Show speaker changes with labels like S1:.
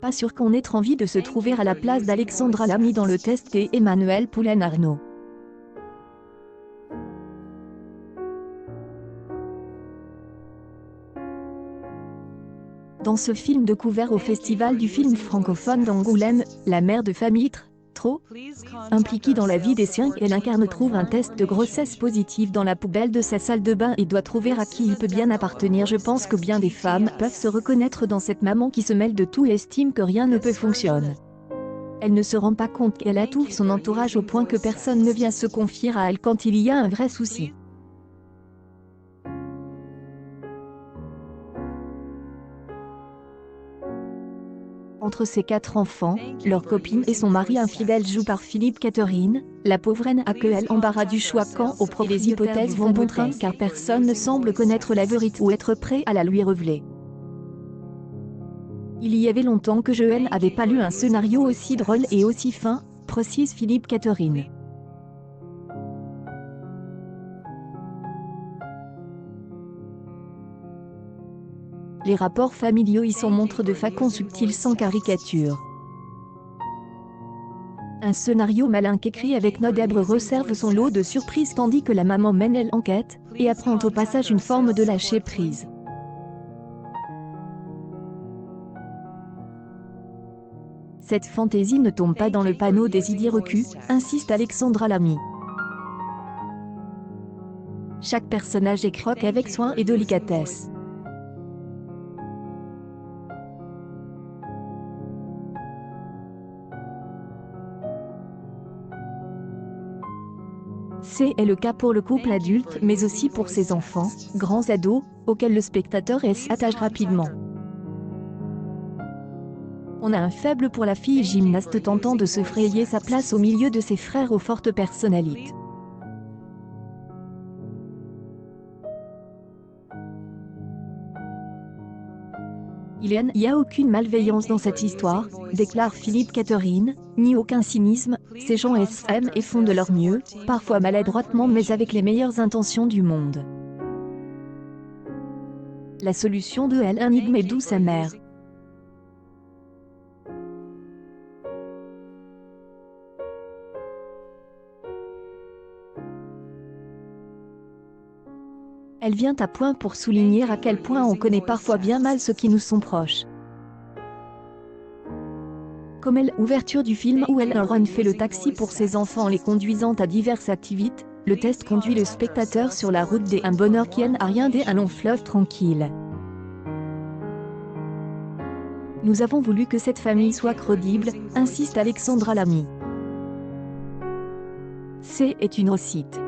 S1: Pas sûr qu'on ait envie de se trouver à la place d'Alexandra Lamy dans le test et Emmanuel Poulain-Arnaud. Dans ce film découvert au Festival du film francophone d'Angoulême, la mère de famille trop impliquée dans la vie des siens, elle incarne trouve un test de grossesse positif dans la poubelle de sa salle de bain et doit trouver à qui il peut bien appartenir. Je pense que bien des femmes peuvent se reconnaître dans cette maman qui se mêle de tout et estime que rien ne peut fonctionner. Elle ne se rend pas compte qu'elle a tout son entourage au point que personne ne vient se confier à elle quand il y a un vrai souci. Entre ses 4 enfants, leur copine et son mari infidèle joué par Philippe Catherine, la pauvre Anne a que elle embarras du choix quant aux les hypothèses vont bon train car personne ne semble connaître la vérité ou être prêt à la lui révéler. Il y avait longtemps que je n'avais pas lu un scénario aussi drôle et aussi fin, précise Philippe Catherine. Les rapports familiaux y sont montrés de façon subtile sans caricature. Un scénario malin qu'écrit avec Nodèbre réserve son lot de surprises tandis que la maman mène l'enquête, et apprend au passage une forme de lâcher prise. Cette fantaisie ne tombe pas dans le panneau des idées reçues, insiste Alexandra Lamy. Chaque personnage est croqué avec soin et délicatesse. C'est le cas pour le couple adulte mais aussi pour ses enfants, grands ados, auxquels le spectateur s'attache rapidement. On a un faible pour la fille gymnaste tentant de se frayer sa place au milieu de ses frères aux fortes personnalités. Il n'y a aucune malveillance dans cette histoire, déclare Philippe Catherine, ni aucun cynisme, ces gens s'aiment et font de leur mieux, parfois maladroitement mais avec les meilleures intentions du monde. La solution de l'énigme est douce amère. Elle vient à point pour souligner à quel point on connaît parfois bien mal ceux qui nous sont proches. Comme l'ouverture du film où Ron fait le taxi pour ses enfants les conduisant à diverses activités, le test conduit le spectateur sur la route d'un bonheur qui n'a rien d'un long fleuve tranquille. Nous avons voulu que cette famille soit crédible, insiste Alexandra Lamy. C'est une réussite.